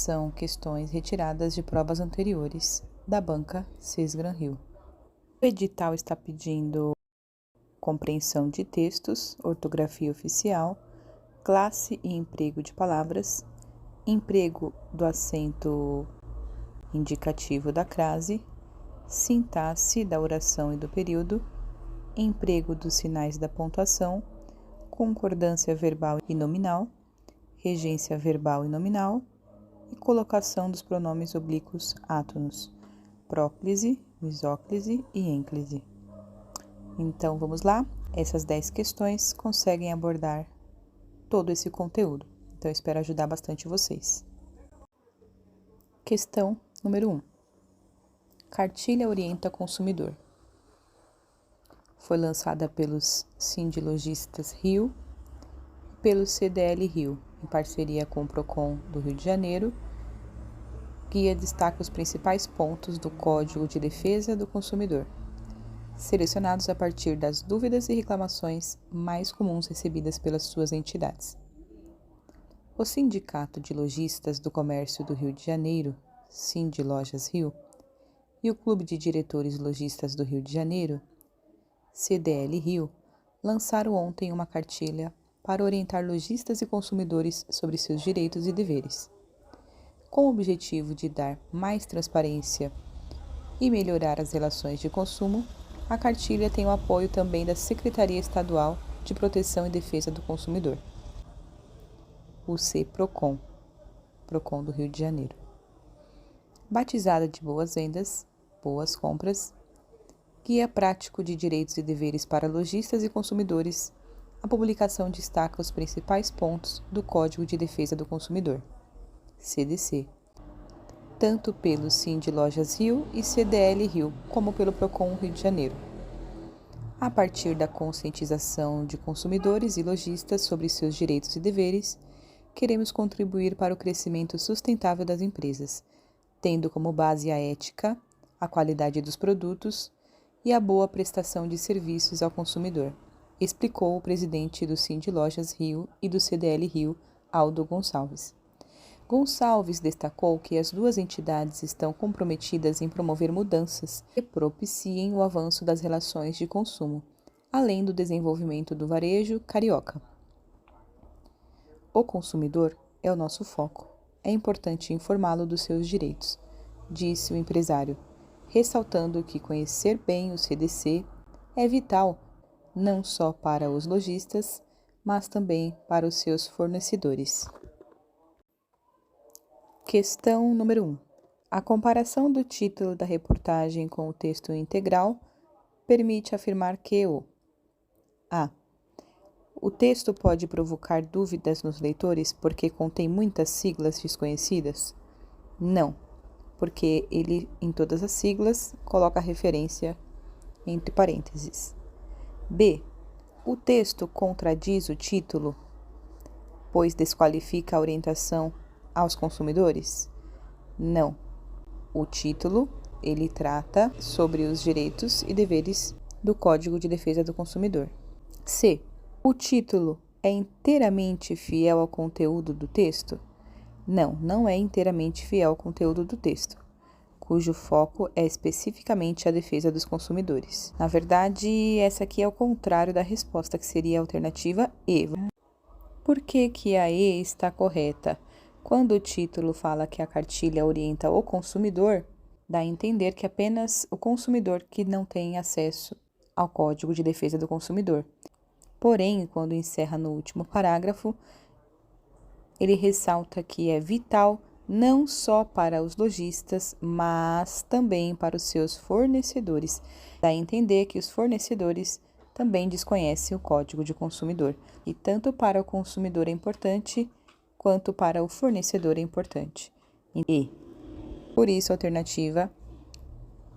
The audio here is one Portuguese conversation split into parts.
são questões retiradas de provas anteriores da banca Sesgran Rio. O edital está pedindo compreensão de textos, ortografia oficial, classe e emprego de palavras, emprego do acento indicativo da crase, sintaxe da oração e do período, emprego dos sinais da pontuação, concordância verbal e nominal, regência verbal e nominal e colocação dos pronomes oblíquos átonos, próclise, misóclise e ênclise. Então, vamos lá? Essas 10 questões conseguem abordar todo esse conteúdo. Então, eu espero ajudar bastante vocês. Questão número 1. Cartilha Orienta Consumidor. Foi lançada pelos Sindilojistas Rio e pelo CDL Rio, em parceria com o PROCON do Rio de Janeiro. Guia destaca os principais pontos do Código de Defesa do Consumidor, selecionados a partir das dúvidas e reclamações mais comuns recebidas pelas suas entidades. O Sindicato de Lojistas do Comércio do Rio de Janeiro, Sindilojas Rio, e o Clube de Diretores Lojistas do Rio de Janeiro, CDL Rio, lançaram ontem uma cartilha para orientar lojistas e consumidores sobre seus direitos e deveres. Com o objetivo de dar mais transparência e melhorar as relações de consumo, a cartilha tem o apoio também da Secretaria Estadual de Proteção e Defesa do Consumidor, o CPROCON, PROCON do Rio de Janeiro. Batizada de Boas Vendas, Boas Compras, Guia Prático de Direitos e Deveres para Lojistas e Consumidores, a publicação destaca os principais pontos do Código de Defesa do Consumidor, CDC, tanto pelo Sindilojas Rio e CDL Rio, como pelo PROCON Rio de Janeiro. A partir da conscientização de consumidores e lojistas sobre seus direitos e deveres, queremos contribuir para o crescimento sustentável das empresas, tendo como base a ética, a qualidade dos produtos e a boa prestação de serviços ao consumidor, explicou o presidente do Sindilojas Rio e do CDL Rio, Aldo Gonçalves. Gonçalves destacou que as duas entidades estão comprometidas em promover mudanças que propiciem o avanço das relações de consumo, além do desenvolvimento do varejo carioca. O consumidor é o nosso foco. É importante informá-lo dos seus direitos, disse o empresário, ressaltando que conhecer bem o CDC é vital não só para os lojistas, mas também para os seus fornecedores. Questão número 1. A comparação do título da reportagem com o texto integral permite afirmar que A. O texto pode provocar dúvidas nos leitores porque contém muitas siglas desconhecidas? Não, porque ele, em todas as siglas, coloca a referência entre parênteses. B. O texto contradiz o título, pois desqualifica a orientação aos consumidores? Não. O título, ele trata sobre os direitos e deveres do Código de Defesa do Consumidor. C. O título é inteiramente fiel ao conteúdo do texto? Não, não é inteiramente fiel ao conteúdo do texto, cujo foco é especificamente a defesa dos consumidores. Na verdade, essa aqui é o contrário da resposta, que seria a alternativa E. Por que a E está correta? Quando o título fala que a cartilha orienta o consumidor, dá a entender que apenas o consumidor que não tem acesso ao Código de Defesa do Consumidor. Porém, quando encerra no último parágrafo, ele ressalta que é vital não só para os lojistas, mas também para os seus fornecedores. Dá a entender que os fornecedores também desconhecem o Código de Consumidor, e tanto para o consumidor é importante, quanto para o fornecedor é importante. E, por isso, a alternativa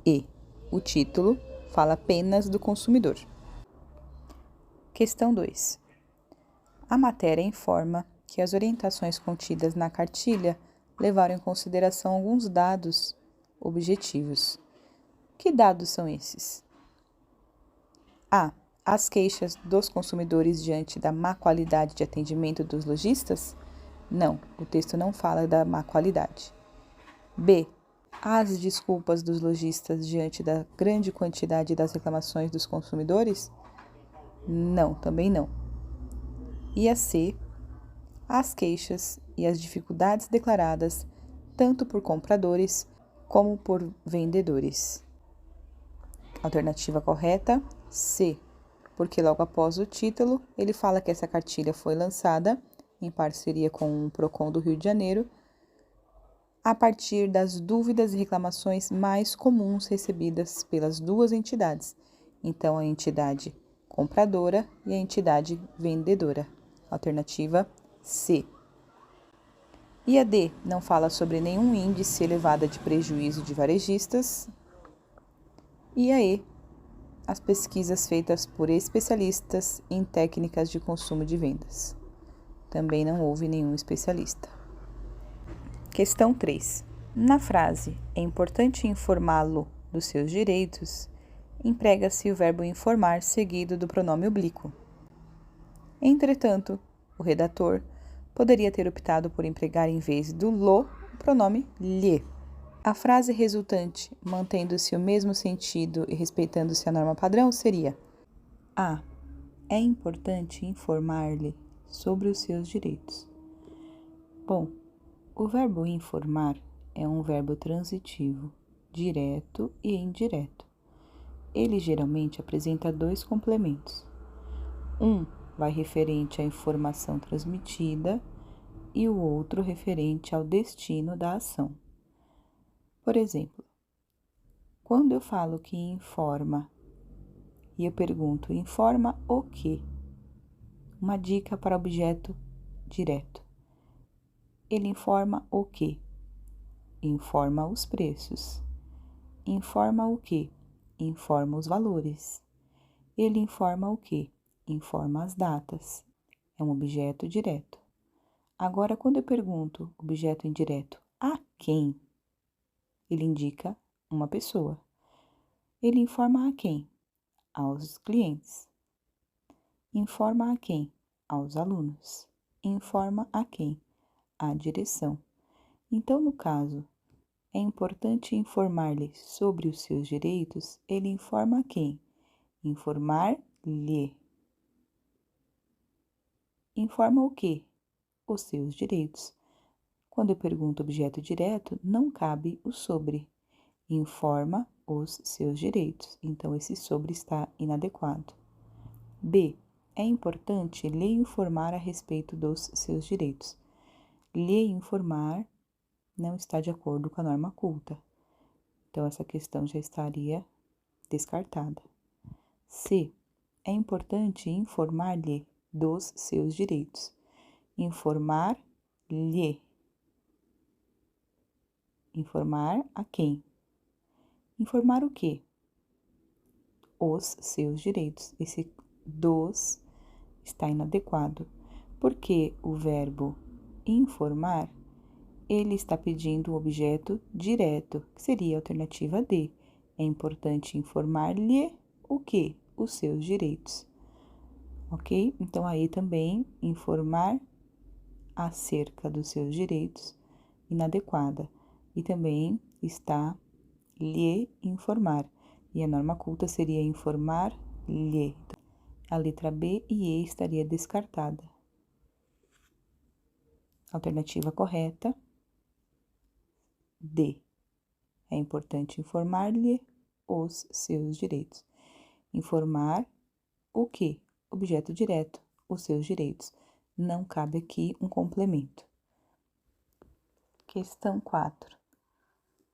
E. O título fala apenas do consumidor. Questão 2. A matéria informa que as orientações contidas na cartilha levaram em consideração alguns dados objetivos. Que dados são esses? A. As queixas dos consumidores diante da má qualidade de atendimento dos lojistas? Não, o texto não fala da má qualidade. B. As desculpas dos lojistas diante da grande quantidade das reclamações dos consumidores? Não, também não. E a C. As queixas e as dificuldades declaradas tanto por compradores como por vendedores. Alternativa correta, C, porque logo após o título, ele fala que essa cartilha foi lançada em parceria com o Procon do Rio de Janeiro, a partir das dúvidas e reclamações mais comuns recebidas pelas duas entidades. Então, a entidade compradora e a entidade vendedora. Alternativa C. E a D não fala sobre nenhum índice elevado de prejuízo de varejistas. E a E, as pesquisas feitas por especialistas em técnicas de consumo de vendas. Também não houve nenhum especialista. Questão 3. Na frase "é importante informá-lo dos seus direitos", emprega-se o verbo informar seguido do pronome oblíquo. Entretanto, o redator poderia ter optado por empregar em vez do lo o pronome lhe. A frase resultante, mantendo-se o mesmo sentido e respeitando-se a norma padrão, seria: A. É importante informar-lhe sobre os seus direitos. Bom, o verbo informar é um verbo transitivo, direto e indireto. Ele geralmente apresenta dois complementos. Um vai referente à informação transmitida e o outro referente ao destino da ação. Por exemplo, quando eu falo que informa e eu pergunto, informa o quê? Uma dica para objeto direto. Ele informa o quê? Informa os preços. Informa o quê? Informa os valores. Ele informa o quê? Informa as datas. É um objeto direto. Agora, quando eu pergunto, objeto indireto, a quem? Ele indica uma pessoa. Ele informa a quem? Aos clientes. Informa a quem? Aos alunos. Informa a quem? À direção. Então, no caso, é importante informar-lhe sobre os seus direitos, ele informa a quem? Informar-lhe. Informa o quê? Os seus direitos. Quando eu pergunto objeto direto, não cabe o sobre. Informa os seus direitos. Então, esse sobre está inadequado. B. É importante lhe informar a respeito dos seus direitos. Lhe informar não está de acordo com a norma culta. Então, essa questão já estaria descartada. C. É importante informar-lhe dos seus direitos. Informar-lhe. Informar a quem? Informar o quê? Os seus direitos. Esse dos está inadequado, porque o verbo informar, ele está pedindo um objeto direto, que seria a alternativa D. É importante informar-lhe o quê? Os seus direitos. Ok? Então, aí também, informar acerca dos seus direitos, inadequada. E também está lhe informar. E a norma culta seria informar-lhe. A letra B e E estaria descartada. Alternativa correta, D. É importante informar-lhe os seus direitos. Informar o quê? Objeto direto, os seus direitos. Não cabe aqui um complemento. Questão 4.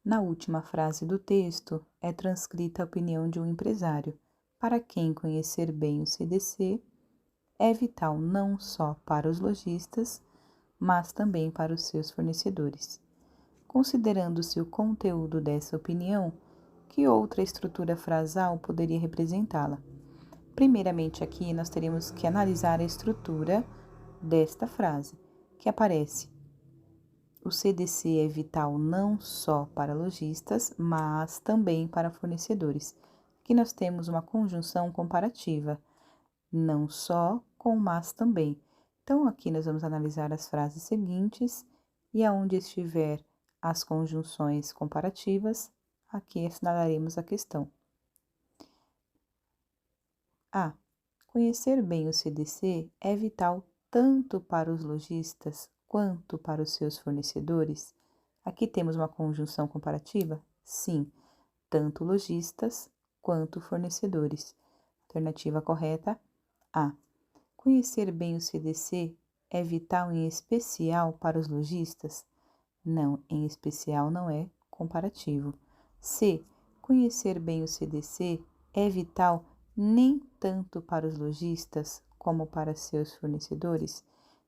Na última frase do texto, é transcrita a opinião de um empresário, para quem conhecer bem o CDC é vital não só para os lojistas, mas também para os seus fornecedores. Considerando-se o conteúdo dessa opinião, que outra estrutura frasal poderia representá-la? Primeiramente, aqui nós teríamos que analisar a estrutura desta frase, que aparece: o CDC é vital não só para lojistas, mas também para fornecedores. Aqui nós temos uma conjunção comparativa, não só com mas também. Então, aqui nós vamos analisar as frases seguintes e aonde estiver as conjunções comparativas, aqui assinalaremos a questão. A. Conhecer bem o CDC é vital tanto para os lojistas quanto para os seus fornecedores? Aqui temos uma conjunção comparativa? Sim, tanto lojistas quanto fornecedores. Alternativa correta, A. Conhecer bem o CDC é vital em especial para os lojistas? Não, em especial não é comparativo. C. Conhecer bem o CDC é vital nem tanto para os lojistas como para seus fornecedores?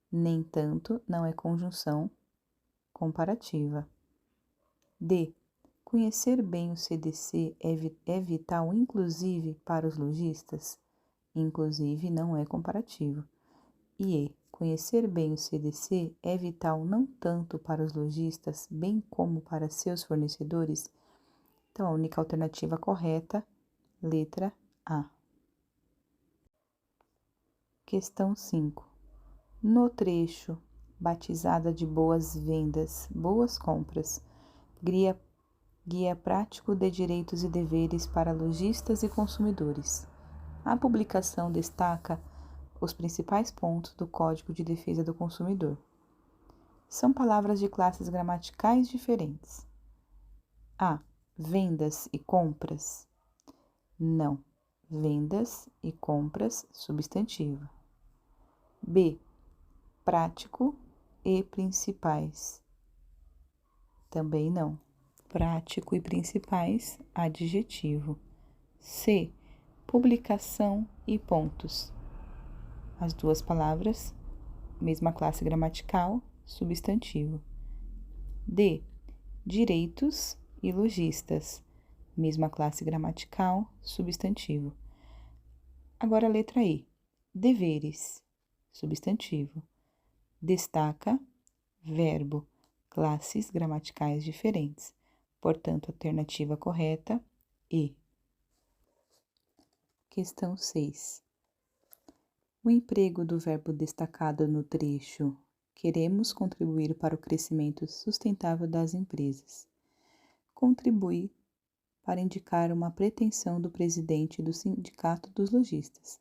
Nem tanto não é conjunção comparativa. D. Conhecer bem o CDC é vital inclusive para os lojistas? Inclusive não é comparativo. E E. Conhecer bem o CDC é vital não tanto para os lojistas, bem como para seus fornecedores? Então, a única alternativa correta, letra A. Questão 5. No trecho, batizada de Boas Vendas, Boas Compras, guia prático de direitos e deveres para lojistas e consumidores. A publicação destaca os principais pontos do Código de Defesa do Consumidor. São palavras de classes gramaticais diferentes. A. Vendas e compras. Não. Vendas e compras, substantivo. B. Prático e principais. Também não. Prático e principais, adjetivo. C. Publicação e pontos. As duas palavras, mesma classe gramatical, substantivo. D. Direitos e lojistas, mesma classe gramatical, substantivo. Agora a letra E. Deveres, substantivo. Destaca, verbo, classes gramaticais diferentes. Portanto, a alternativa correta, E. Questão 6. O emprego do verbo destacado no trecho queremos contribuir para o crescimento sustentável das empresas. Contribui para indicar uma pretensão do presidente do Sindicato dos Lojistas,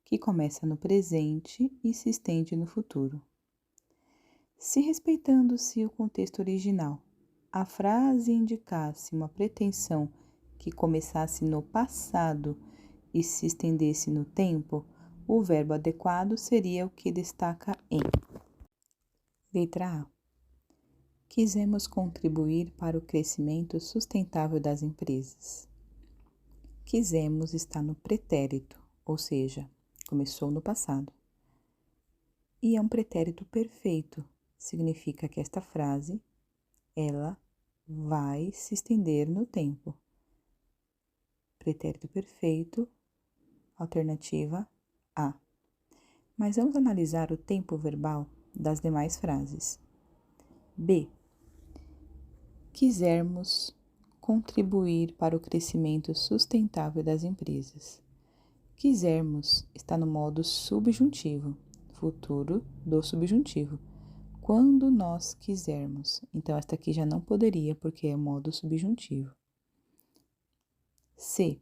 que começa no presente e se estende no futuro. Se respeitando-se o contexto original, a frase indicasse uma pretensão que começasse no passado e se estendesse no tempo, o verbo adequado seria o que destaca em. Letra A. Quisemos contribuir para o crescimento sustentável das empresas. Quisemos está no pretérito, ou seja, começou no passado. E é um pretérito perfeito, significa que esta frase, ela vai se estender no tempo. Pretérito perfeito, alternativa A. Mas vamos analisar o tempo verbal das demais frases. B. Quisermos contribuir para o crescimento sustentável das empresas. Quisermos está no modo subjuntivo, futuro do subjuntivo. Quando nós quisermos. Então, esta aqui já não poderia, porque é o modo subjuntivo. C.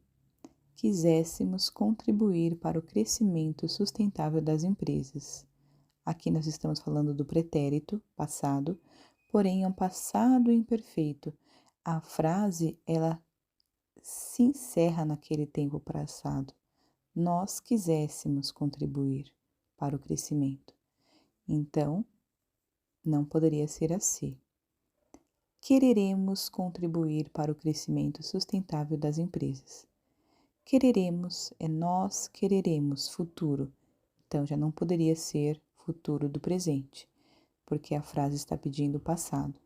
Quiséssemos contribuir para o crescimento sustentável das empresas. Aqui nós estamos falando do pretérito, passado, porém é um passado imperfeito. A frase, ela se encerra naquele tempo passado. Nós quiséssemos contribuir para o crescimento. Então, não poderia ser assim. Quereremos contribuir para o crescimento sustentável das empresas. Quereremos é nós quereremos, futuro. Então, já não poderia ser futuro do presente, porque a frase está pedindo o passado.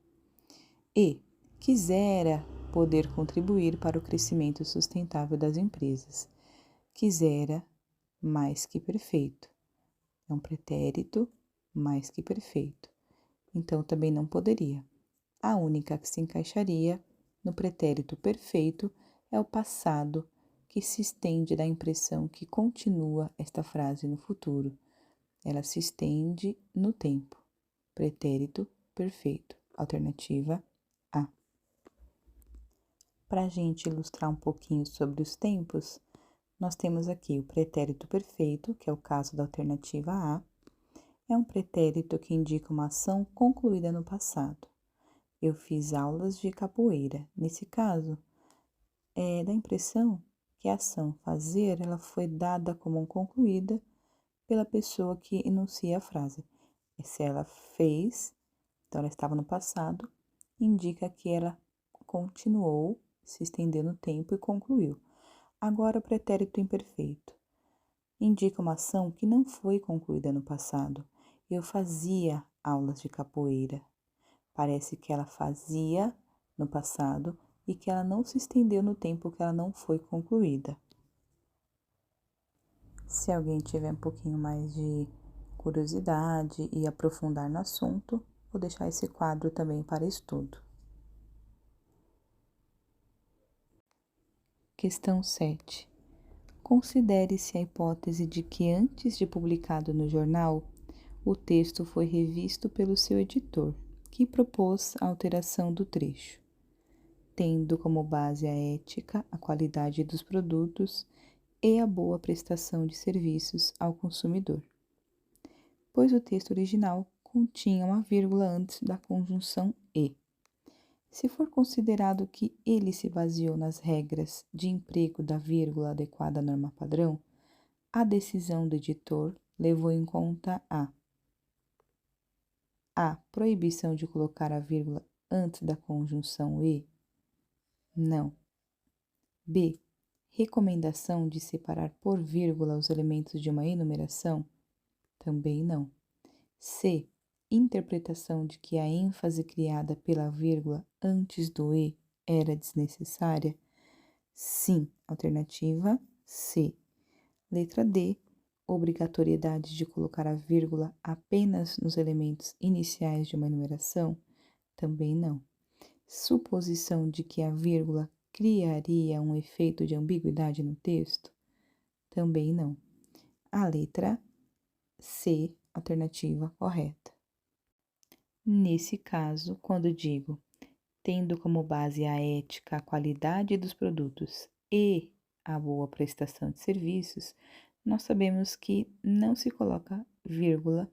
E quisera poder contribuir para o crescimento sustentável das empresas. Quisera, mais que perfeito. É um pretérito, mais que perfeito. Então, também não poderia. A única que se encaixaria no pretérito perfeito é o passado, que se estende da impressão que continua esta frase no futuro. ela se estende no tempo. Pretérito perfeito. Alternativa A. Para a gente ilustrar um pouquinho sobre os tempos, nós temos aqui o pretérito perfeito, que é o caso da alternativa A. É um pretérito que indica uma ação concluída no passado. Eu fiz aulas de capoeira. Nesse caso, dá a impressão que a ação fazer ela foi dada como concluída pela pessoa que enuncia a frase. Se ela fez, então ela estava no passado, indica que ela continuou, se estendeu no tempo e concluiu. Agora, o pretérito imperfeito indica uma ação que não foi concluída no passado. Eu fazia aulas de capoeira. Parece que ela fazia no passado e que ela não se estendeu no tempo, que ela não foi concluída. Se alguém tiver um pouquinho mais de curiosidade e aprofundar no assunto, vou deixar esse quadro também para estudo. Questão 7. Considere-se a hipótese de que antes de publicado no jornal, o texto foi revisto pelo seu editor, que propôs a alteração do trecho, tendo como base a ética, a qualidade dos produtos e a boa prestação de serviços ao consumidor, pois o texto original continha uma vírgula antes da conjunção e. Se for considerado que ele se baseou nas regras de emprego da vírgula adequada à norma padrão, a decisão do editor levou em conta a proibição de colocar a vírgula antes da conjunção e? Não. B. Recomendação de separar por vírgula os elementos de uma enumeração? Também não. C. Interpretação de que a ênfase criada pela vírgula antes do e era desnecessária? Sim. Alternativa C. Letra D. Obrigatoriedade de colocar a vírgula apenas nos elementos iniciais de uma enumeração? Também não. Suposição de que a vírgula criaria um efeito de ambiguidade no texto? Também não. A letra C, alternativa correta. Nesse caso, quando digo tendo como base a ética, a qualidade dos produtos e a boa prestação de serviços, nós sabemos que não se coloca vírgula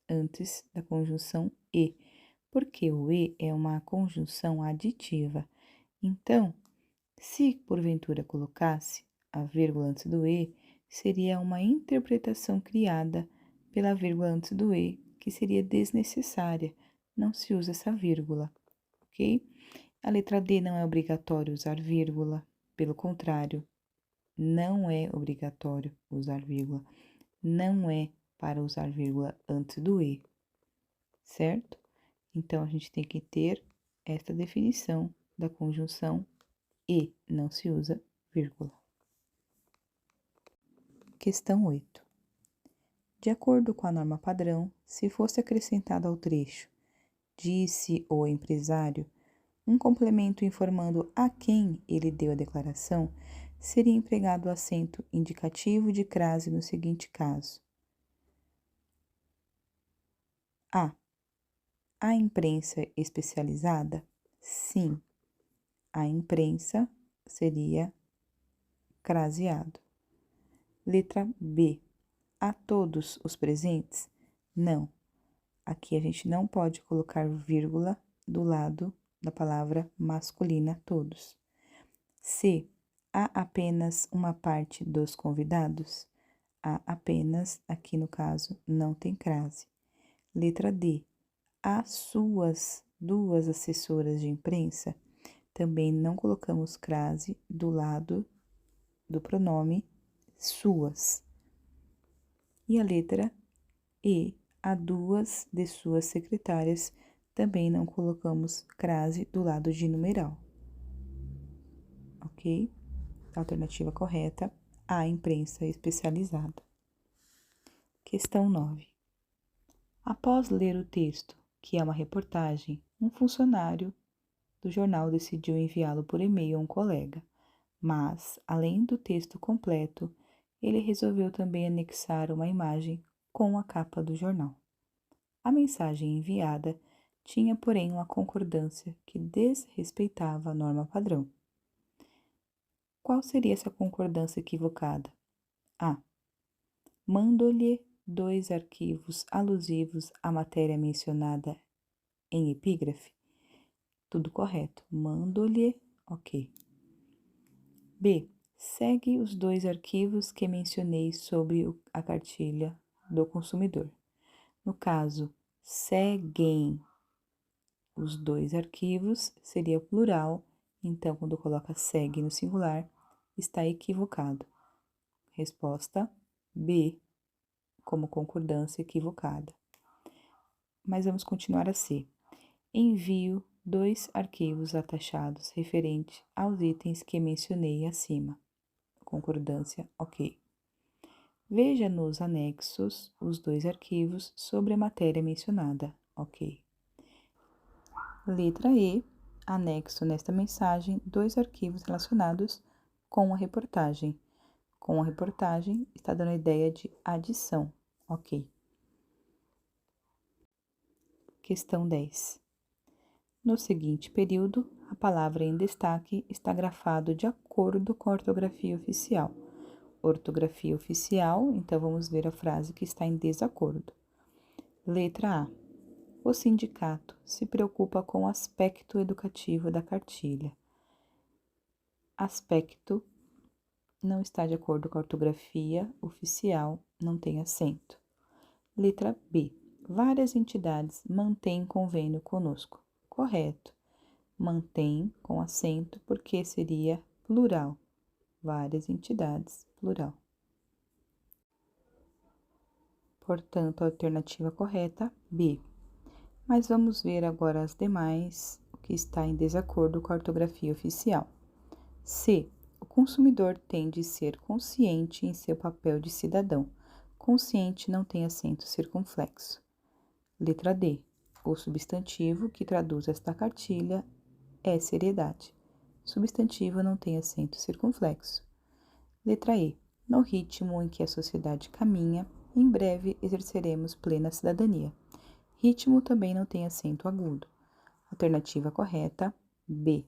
antes da conjunção e, porque o e é uma conjunção aditiva. Então, se porventura colocasse a vírgula antes do e, seria uma interpretação criada pela vírgula antes do e, que seria desnecessária. Não se usa essa vírgula, ok? A letra D não é obrigatório usar vírgula, pelo contrário, não é obrigatório usar vírgula, não é para usar vírgula antes do e, certo? Então, a gente tem que ter esta definição da conjunção e, não se usa vírgula. Questão 8. De acordo com a norma padrão, se fosse acrescentado ao trecho disse o empresário, um complemento informando a quem ele deu a declaração, seria empregado o acento indicativo de crase no seguinte caso. A. A imprensa especializada? Sim. A imprensa seria craseado. Letra B. A todos os presentes? Não. Aqui a gente não pode colocar vírgula do lado da palavra masculina todos. C. Há apenas uma parte dos convidados? Há apenas, aqui no caso, não tem crase. Letra D. Há suas duas assessoras de imprensa? Também não colocamos crase do lado do pronome suas. E a letra E. Há duas de suas secretárias, também não colocamos crase do lado de numeral. Ok? Alternativa correta, a imprensa especializada. Questão 9. Após ler o texto, que é uma reportagem, um funcionário do jornal decidiu enviá-lo por e-mail a um colega, mas, além do texto completo, ele resolveu também anexar uma imagem com a capa do jornal. A mensagem enviada tinha, porém, uma concordância que desrespeitava a norma padrão. Qual seria essa concordância equivocada? A. Mando-lhe 2 arquivos alusivos à matéria mencionada em epígrafe. Tudo correto. Mando-lhe, ok. B. Segue os 2 arquivos que mencionei sobre a cartilha do consumidor. No caso, seguem os 2 arquivos, seria plural, então quando coloca segue no singular, está equivocado. Resposta B, como concordância equivocada. Mas vamos continuar a C. Envio 2 arquivos atachados referente aos itens que mencionei acima. Concordância, ok. Veja nos anexos os 2 arquivos sobre a matéria mencionada, ok. Letra E, anexo nesta mensagem 2 arquivos relacionados com a reportagem. Com a reportagem está dando a ideia de adição, ok. Questão 10. No seguinte período, a palavra em destaque está grafado de acordo com a ortografia oficial. Ortografia oficial, então vamos ver a frase que está em desacordo. Letra A. O sindicato se preocupa com o aspecto educativo da cartilha. Aspecto não está de acordo com a ortografia oficial, não tem acento. Letra B. Várias entidades mantêm convênio conosco. Correto. Mantém com acento porque seria plural. Várias entidades, plural. Portanto, a alternativa correta, B. Mas vamos ver agora as demais, o que está em desacordo com a ortografia oficial. C. O consumidor tem de ser consciente em seu papel de cidadão. Consciente não tem acento circunflexo. Letra D. O substantivo que traduz esta cartilha é seriedade. Substantivo não tem acento circunflexo. Letra E. No ritmo em que a sociedade caminha, em breve exerceremos plena cidadania. Ritmo também não tem acento agudo. Alternativa correta, B.